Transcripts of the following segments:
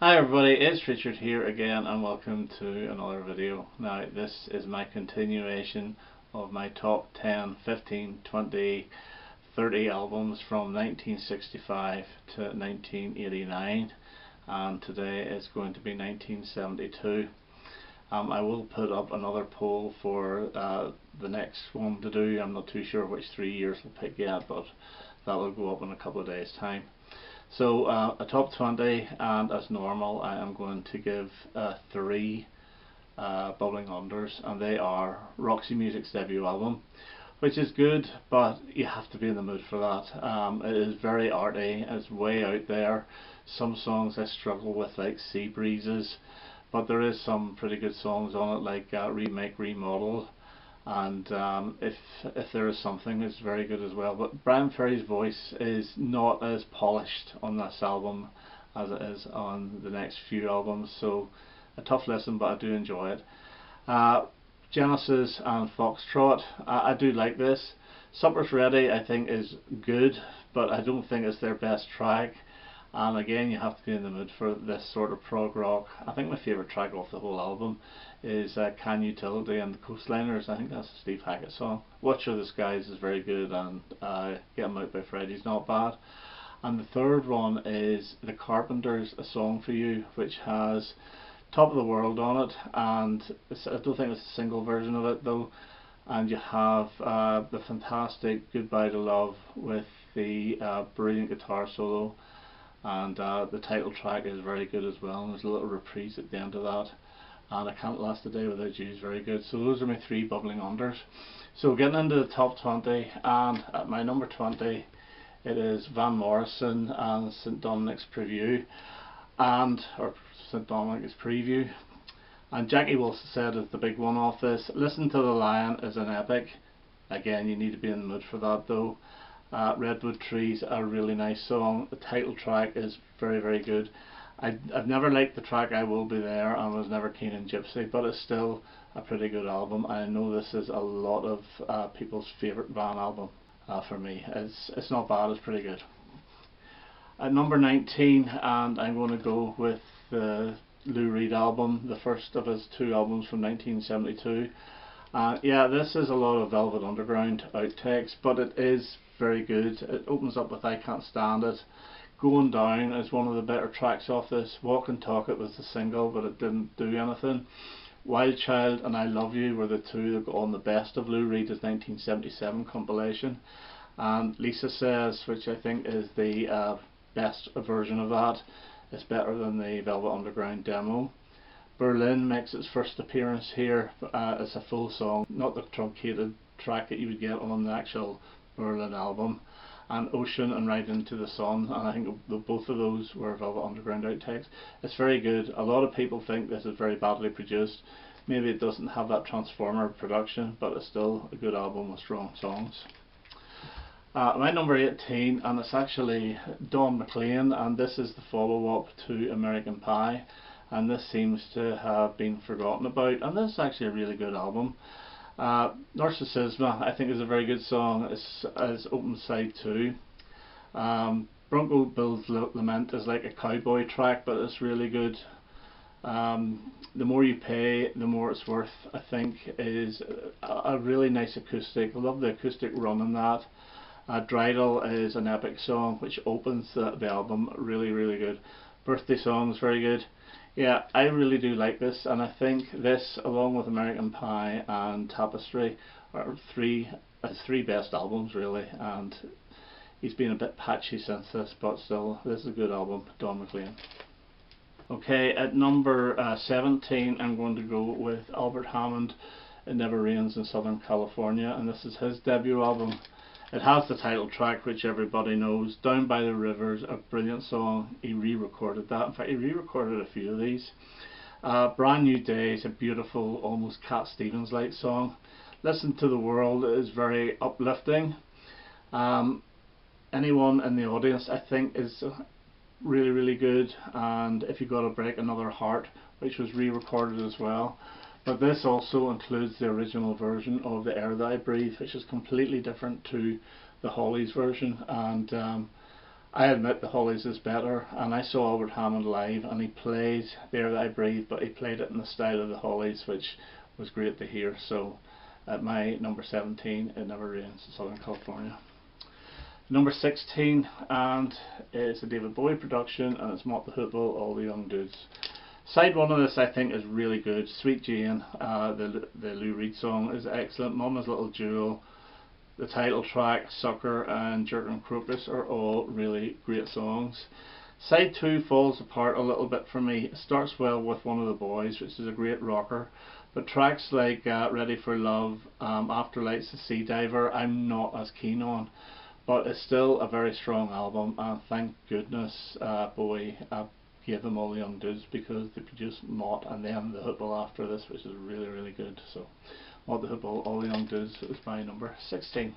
Hi everybody, it's Richard here again and welcome to another video. Now this is my continuation of my top 10, 15, 20, 30 albums from 1965 to 1989, and today is going to be 1972. I will put up another poll for the next one to do. I'm not too sure which 3 years we'll pick yet, but that will go up in a couple of days time. So a top 20, and as normal I am going to give three bubbling unders, and they are Roxy Music's debut album, which is good, but you have to be in the mood for that. It is very arty, it's way out there. Some songs I struggle with, like Sea Breezes, but there is some pretty good songs on it, like Remake Remodel, and if there is something, it's very good as well. But Bryan Ferry's voice is not as polished on this album as it is on the next few albums, so a tough listen, but I do enjoy it. Genesis and Foxtrot, I do like this. Supper's Ready I think is good, but I don't think it's their best track. And again, you have to be in the mood for this sort of prog rock. I think my favourite track off the whole album is Can Utility and the Coastliners. I think that's a Steve Hackett song. Watch of the Skies is very good, and Get 'Em Out by Freddy's not bad. And the third one is The Carpenters, A Song for You, which has Top of the World on it, and I don't think it's a single version of it though. And you have the fantastic Goodbye to Love with the brilliant guitar solo, and the title track is very good as well, and there's a little reprise at the end of that, and I Can't Last a Day Without You is very good. So those are my three bubbling unders. So getting into the top 20, and at my number 20 it is Van Morrison and St Dominic's Preview, or St Dominic's Preview. And Jackie Wilson said is the big one off this. Listen to the Lion is an epic. Again, you need to be in the mood for that though. Redwood Trees, a really nice song. The title track is very, very good. I've never liked the track I Will Be There, and was never keen in Gypsy, but it's still a pretty good album. I know this is a lot of people's favourite Van album. For me, it's not bad, it's pretty good. At number 19, and I'm going to go with the Lou Reed album, the first of his two albums from 1972. Yeah, this is a lot of Velvet Underground outtakes, but it is very good. It opens up with I Can't Stand It. Going Down is one of the better tracks off this. Walk and Talk It was the single, but it didn't do anything. Wild Child and I Love You were the two that got on the Best of Lou Reed's 1977 compilation. And Lisa Says, which I think is the best version of that, is better than the Velvet Underground demo. Berlin makes its first appearance here as a full song, not the truncated track that you would get on the actual Berlin album. And Ocean and Ride Into the Sun, and I think both of those were Velvet Underground outtakes. It's very good. A lot of people think this is very badly produced. Maybe it doesn't have that Transformer production, but it's still a good album with strong songs. My number 18, and it's actually Don McLean, and this is the follow-up to American Pie, and this seems to have been forgotten about, and this is actually a really good album. Narcissisma I think is a very good song. It's open side 2. Bronco Bill's Lament is like a cowboy track, but it's really good. The More You Pay, The More It's Worth I think is a really nice acoustic. I love the acoustic run in that. Dreidel is an epic song which opens the album. Really, really good. Birthday Song is very good. Yeah, I really do like this, and I think this, along with American Pie and Tapestry, are his three best albums really, and he's been a bit patchy since this, but still, this is a good album, Don McLean. Okay, at number 17, I'm going to go with Albert Hammond, It Never Rains in Southern California, and this is his debut album. It has the title track, which everybody knows, Down by the Rivers, a brilliant song. He re-recorded that. In fact, he re-recorded a few of these. Brand New Day is a beautiful, almost Cat Stevens-like song. Listen to the World is very uplifting. Anyone in the Audience I think is really, really good, and If You Gotta Break Another Heart, which was re-recorded as well. But this also includes the original version of The Air That I Breathe, which is completely different to the Hollies version, and I admit the Hollies is better, and I saw Albert Hammond live and he played The Air That I Breathe, but he played it in the style of the Hollies, which was great to hear. So at my number 17, It Never Rains in Southern California. Number 16, and it's a David Bowie production, and it's Mott the Hoople, All the Young Dudes. Side one of this I think is really good. Sweet Jane, the Lou Reed song is excellent. Mama's Little Jewel, the title track, Sucker, and Jerk and Crocus are all really great songs. Side 2 falls apart a little bit for me. It starts well with One of the Boys, which is a great rocker, but tracks like Ready for Love, After Lights, The Sea Diver, I'm not as keen on. But it's still a very strong album, and thank goodness Bowie gave them All the Young Dudes, because they produced Mott and then the Hoople after this, which is really, really good. So Mott the Hoople, All the Young Dudes is my number 16.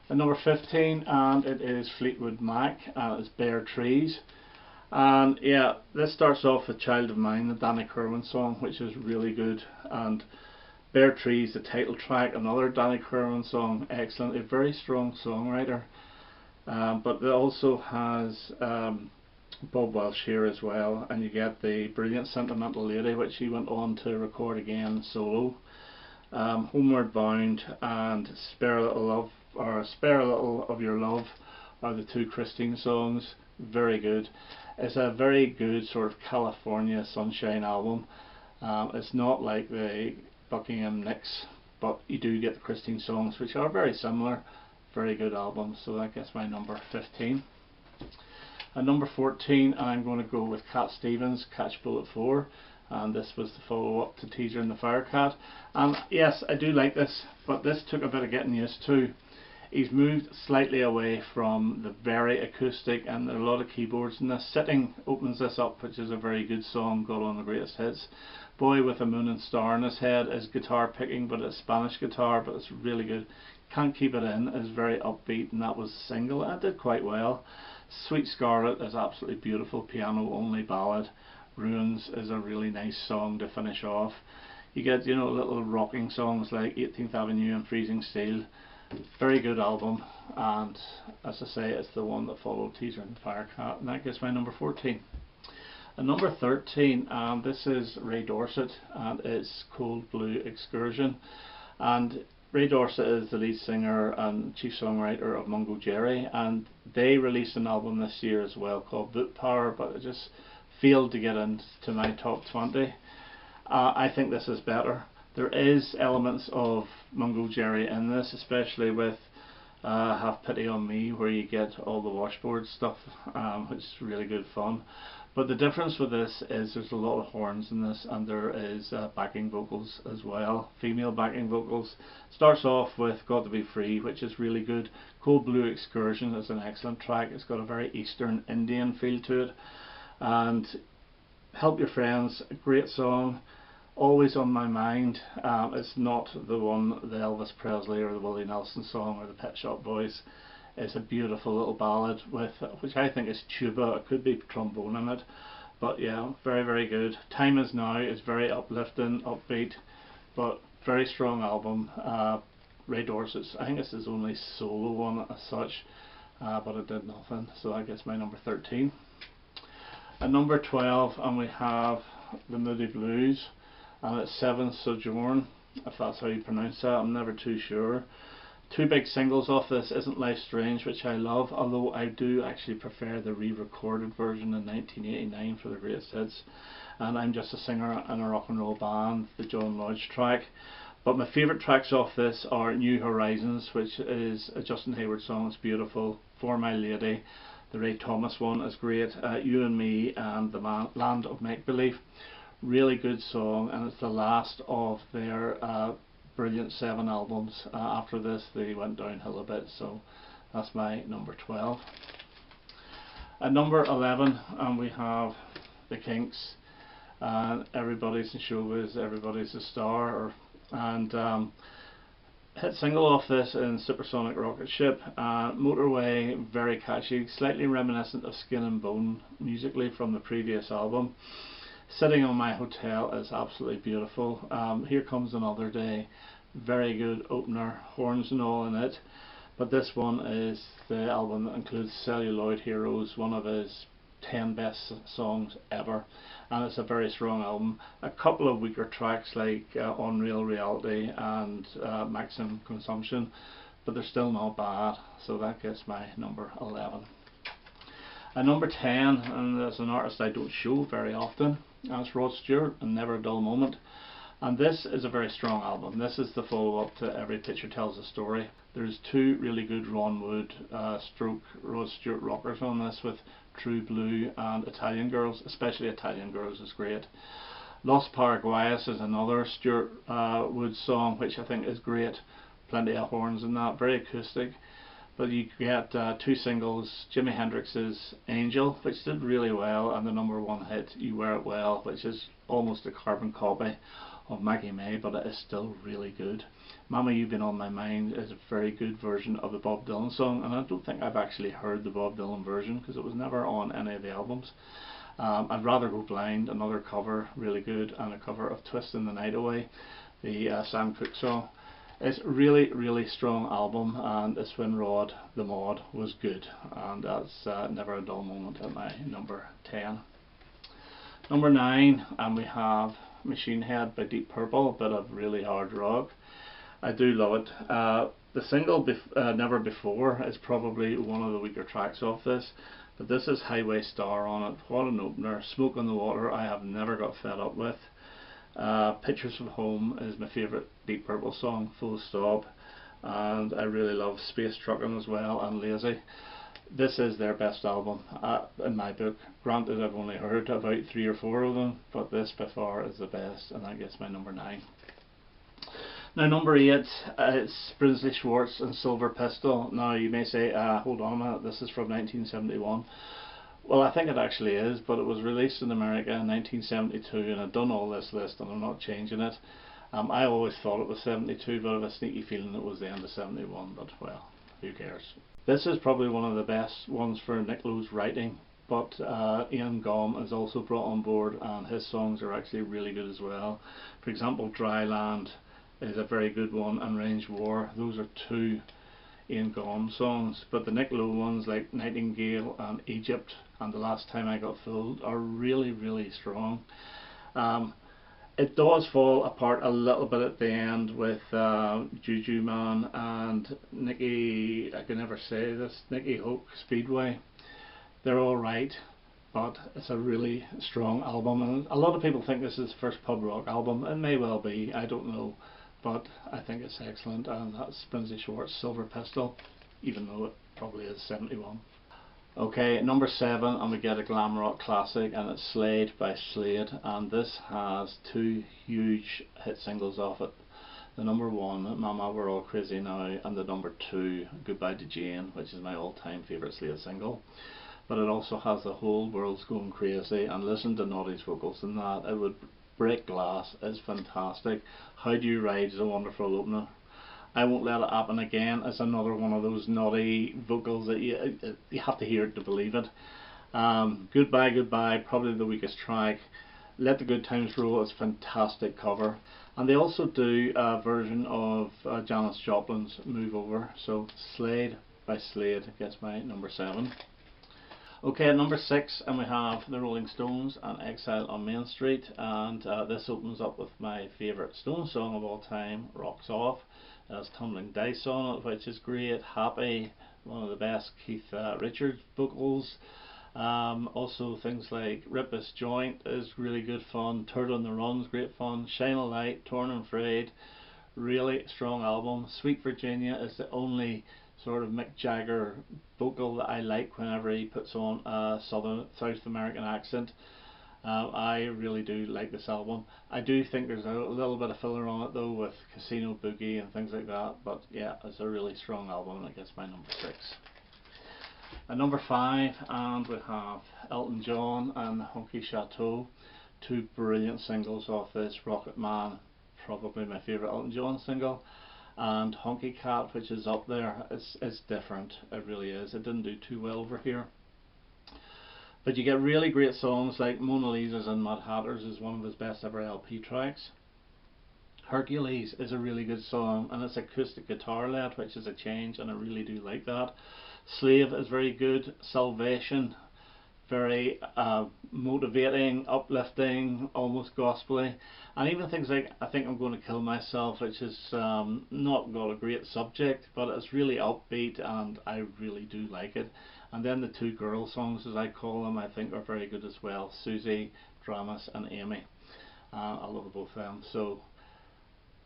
And number 15, and it is Fleetwood Mac, and it's Bare Trees. And yeah, this starts off with Child of Mine, the Danny Kirwan song, which is really good. And Bare Trees, the title track, another Danny Kirwan song, excellent. A very strong songwriter. But it also has Bob Welch here as well, and you get the brilliant Sentimental Lady, which he went on to record again solo. Homeward Bound and Spare a Little Love, or Spare a Little of Your Love, are the two Christine songs. Very good. It's a very good sort of California sunshine album. It's not like the Buckingham Nicks, but you do get the Christine songs, which are very similar. Very good album. So that gets my number 15. And number 14, I'm going to go with Cat Stevens, Catch Bullet 4. And this was the follow-up to Teaser and the Firecat. And yes, I do like this, but this took a bit of getting used to. He's moved slightly away from the very acoustic, and there are a lot of keyboards in this. Sitting opens this up, which is a very good song, got on the greatest hits. Boy with a Moon and Star in his head is guitar picking, but it's Spanish guitar, but it's really good. Can't Keep It In is very upbeat, and that was a single, and it did quite well. Sweet Scarlet is absolutely beautiful, piano only ballad. Ruins is a really nice song to finish off. You get, you know, little rocking songs like 18th Avenue and Freezing Steel. Very good album, and as I say, it's the one that followed Teaser and Firecat, and that gets my number 14. And number 13, this is Ray Dorset, and it's Cold Blue Excursion. And Ray Dorset is the lead singer and chief songwriter of Mungo Jerry, and they released an album this year as well called Boot Power, but it just failed to get into my top 20. I think this is better. There is elements of Mungo Jerry in this, especially with Have Pity on Me, where you get all the washboard stuff, which is really good fun. But the difference with this is there's a lot of horns in this, and there is backing vocals as well, female backing vocals. Starts off with Got to Be Free, which is really good. Cold Blue Excursion is an excellent track. It's got a very Eastern Indian feel to it. And Help Your Friends, a great song. Always on My Mind. It's not the one, the Elvis Presley or the Willie Nelson song or the Pet Shop Boys. It's a beautiful little ballad with, which I think is tuba. It could be trombone in it, but yeah, very, very good. Time Is Now is very uplifting, upbeat, but very strong album. Ray Dorset's, I think it's his only solo one as such, but it did nothing. So that gets my number 13. At number 12, and we have the Moody Blues, and it's Seventh Sojourn, if that's how you pronounce that. I'm never too sure. Two big singles off this: Isn't Life Strange, which I love, although I do actually prefer the re-recorded version in 1989 for the greatest hits, and I'm Just a Singer in a Rock and Roll Band, the John Lodge track. But my favourite tracks off this are New Horizons, which is a Justin Hayward song, it's beautiful. For My Lady, the Ray Thomas one is great. You and Me and The Land of Make Believe, really good song, and it's the last of their brilliant 7 albums. After this they went downhill a bit, so that's my number 12. At number 11, and we have the Kinks, and Everybody's in Showbiz, Everybody's a Star, and hit single off this in Supersonic Rocket Ship. Motorway, very catchy, slightly reminiscent of Skin and Bone musically from the previous album. Sitting on My Hotel is absolutely beautiful. Here Comes Another Day, very good opener, horns and all in it. But this one is the album that includes Celluloid Heroes, one of his 10 best songs ever, and it's a very strong album. A couple of weaker tracks like Unreal Reality and Maximum Consumption, but they're still not bad, so that gets my number 11. At number 10, and there's an artist I don't show very often, that's Rod Stewart and Never a Dull Moment. And this is a very strong album. This is the follow-up to Every Picture Tells a Story. There's two really good Ron Wood stroke Rod Stewart rockers on this, with True Blue and Italian Girls. Especially Italian Girls is great. Los Paraguayos is another Stewart Wood song, which I think is great. Plenty of horns in that, very acoustic. But you get two singles, Jimi Hendrix's Angel, which did really well, and the #1 hit, You Wear It Well, which is almost a carbon copy of Maggie May, but it is still really good. Mama You've Been On My Mind is a very good version of the Bob Dylan song, and I don't think I've actually heard the Bob Dylan version because it was never on any of the albums. I'd Rather Go Blind, another cover, really good, and a cover of Twisting the Night Away, the Sam Cooke song. It's really, really strong album, and it's when Rod the Mod was good, and that's Never a Dull Moment at my number 10. Number 9, and we have Machine Head by Deep Purple, a bit of really hard rock. I do love it. The single Never Before is probably one of the weaker tracks off this, but this is Highway Star on it. What an opener. Smoke on the Water I have never got fed up with. Pictures of Home is my favourite Deep Purple song, full stop, and I really love Space Truckin' as well, and Lazy. This is their best album in my book. Granted, I've only heard about 3 or 4 of them, but this by far is the best, and that gets my number 9. Now number 8 is Brinsley Schwarz and Silver Pistol. Now you may say, hold on a minute, this is from 1971. Well, I think it actually is, but it was released in America in 1972, and I've done all this list and I'm not changing it. I always thought it was 72, but I have a sneaky feeling it was the end of 71, but well, who cares. This is probably one of the best ones for Nick Lowe's writing, but Ian Gaume is also brought on board, and his songs are actually really good as well. For example, Dry Land is a very good one, and Range War. Those are two Ian Gaume songs, but the Nick Lowe ones like Nightingale and Egypt and The Last Time I Got Fooled are really, really strong. It does fall apart a little bit at the end with Juju Man and Nicky, I can never say this, Nicky Hoke Speedway. They're alright, but it's a really strong album, and a lot of people think this is the first pub rock album. It may well be, I don't know, but I think it's excellent, and that's Brinsley Schwarz, Silver Pistol, even though it probably is 71. Okay, number 7, and we get a glam rock classic, and it's Slade by Slade, and this has 2 huge hit singles off it. The #1, Mama We're All Crazy Now, and the #2, Goodbye to Jane, which is my all-time favourite Slade single. But it also has The Whole World's Going Crazy, and listen to Noddy's vocals in that. It would break glass. It's fantastic. How Do You Ride is a wonderful opener. I Won't Let It Happen Again is another one of those Noddy vocals that you have to hear it to believe it. Goodbye Goodbye, probably the weakest track. Let the Good Times Roll is a fantastic cover, and they also do a version of Janis Joplin's Move Over. So Slade by Slade gets my number 7. Okay, at number 6, and we have the Rolling Stones and Exile on Main Street, and this opens up with my favourite Stones song of all time, Rocks Off. It has Tumbling Dice on it, which is great. Happy, one of the best Keith Richards vocals. Also things like Rip This Joint is really good fun. Turtle on the Run's great fun. Shine a Light, Torn and Frayed, really strong album. Sweet Virginia is the only sort of Mick Jagger vocal that I like whenever he puts on a South American accent. I really do like this album. I do think there's a little bit of filler on it though, with Casino Boogie and things like that, but yeah, it's a really strong album, and it gets my number 6. At number 5, and we have Elton John and Honky Chateau, 2 brilliant singles off this. Rocket Man, probably my favourite Elton John single, and Honky Cat, which is up there. It's different, it really is. It didn't do too well over here. But you get really great songs like Mona Lisa's and Mad Hatters is one of his best ever LP tracks. Hercules is a really good song, and it's acoustic guitar led, which is a change, and I really do like that. Slave is very good. Salvation, very motivating, uplifting, almost gospelly. And even things like I Think I'm Going to Kill Myself, which is not got a great subject, but it's really upbeat and I really do like it. And then the two girl songs, as I call them, I think are very good as well. Susie, Dramas and Amy. I love both of them. So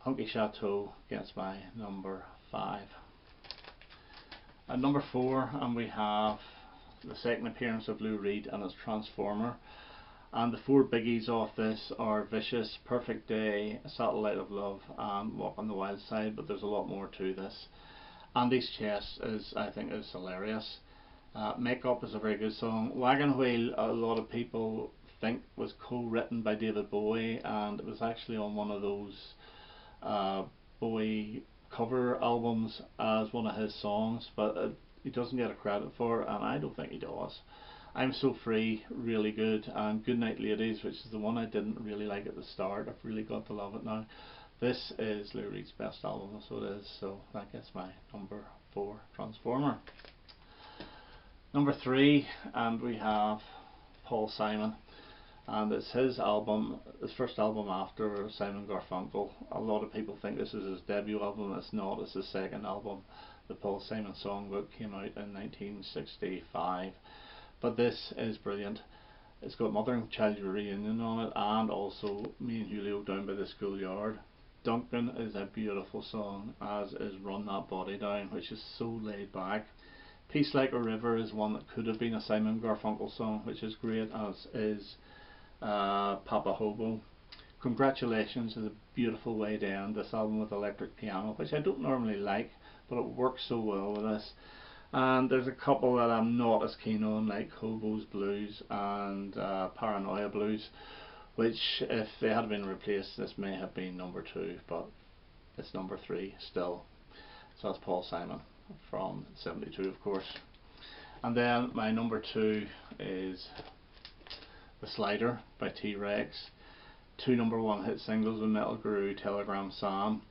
Hunky Chateau gets my number 5. At number 4, and we have the second appearance of Lou Reed and his Transformer. And the 4 biggies off this are Vicious, Perfect Day, Satellite of Love and Walk on the Wild Side, but there's a lot more to this. Andy's Chest is, I think, is hilarious. Make Up is a very good song. Wagon Wheel, a lot of people think was co-written by David Bowie, and it was actually on one of those Bowie cover albums as one of his songs, but he doesn't get a credit for it, and I don't think he does. I'm So Free, really good, and Goodnight Ladies, which is the one I didn't really like at the start. I've really got to love it now. This is Lou Reed's best album, so it is, so that gets my number 4, Transformer. Number 3, and we have Paul Simon, and it's his album, his first album after Simon Garfunkel. A lot of people think this is his debut album. It's not, it's his second album. The Paul Simon Songbook came out in 1965, but this is brilliant. It's got Mother and Child Reunion on it, and also Me and Julio Down by the Schoolyard. Duncan is a beautiful song, as is Run That Body Down, which is so laid back. Peace Like a River is one that could have been a Simon Garfunkel song, which is great, as is Papa Hobo. Congratulations is a beautiful way to end this album with electric piano, which I don't normally like, but it works so well with this. And there's a couple that I'm not as keen on, like Hobo's Blues and Paranoia Blues, which if they had been replaced, this may have been number 2, but it's number 3 still. So that's Paul Simon from 72, of course. And then my number 2 is The Slider by T-Rex. 2 number 1 hit singles with Metal Guru, Telegram Sam.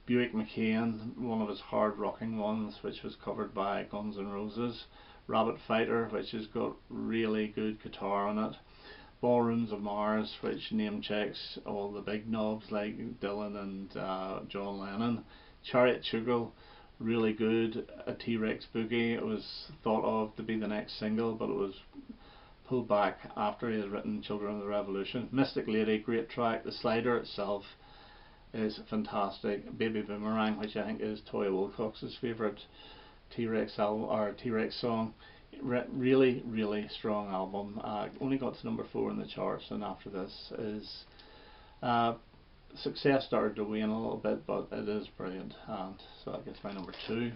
Buick McCain, one of his hard rocking ones, which was covered by Guns N' Roses. Rabbit Fighter, which has got really good guitar on it. Ballrooms of Mars, which name checks all the big knobs like Dylan and John Lennon. Chariot Chugal, really good. A T-Rex Boogie, it was thought of to be the next single, but it was pulled back after he had written Children of the Revolution. Mystic Lady, great track. The Slider itself is fantastic. Baby Boomerang, which I think is Toy Wilcox's favourite T-Rex album or T-Rex song. Really, really strong album. Only got to number 4 in the charts, and after this is success started to wane a little bit, but it is brilliant, and so that gets my number 2.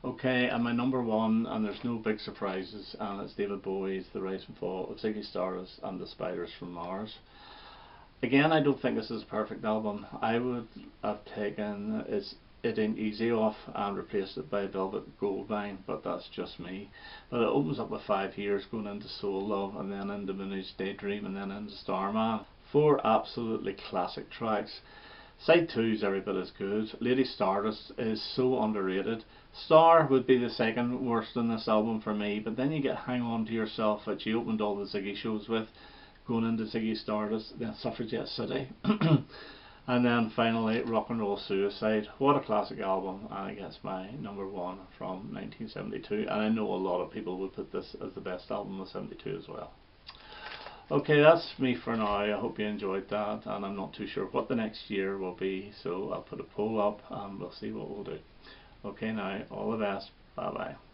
Okay, and my number 1, and there's no big surprises, and it's David Bowie's The Rise and Fall of Ziggy Stardust and the Spiders from Mars. Again, I don't think this is a perfect album. I would have taken It Ain't Easy off and replaced it by Velvet Goldmine, but that's just me. But it opens up with 5 years, going into Soul Love, and then into Moonage Daydream, and then into Starman. 4 absolutely classic tracks. Side 2 is every bit as good. Lady Stardust is so underrated. Star would be the second worst in this album for me, but then you get Hang On To Yourself, which he opened all the Ziggy shows with, going into Ziggy Stardust, then Suffragette City. And then finally Rock and Roll Suicide. What a classic album, and it gets my number 1 from 1972, and I know a lot of people would put this as the best album of 72 as well. Okay, that's me for now. I hope you enjoyed that, and I'm not too sure what the next year will be, so I'll put a poll up and we'll see what we'll do. Okay, now all the best. Bye bye.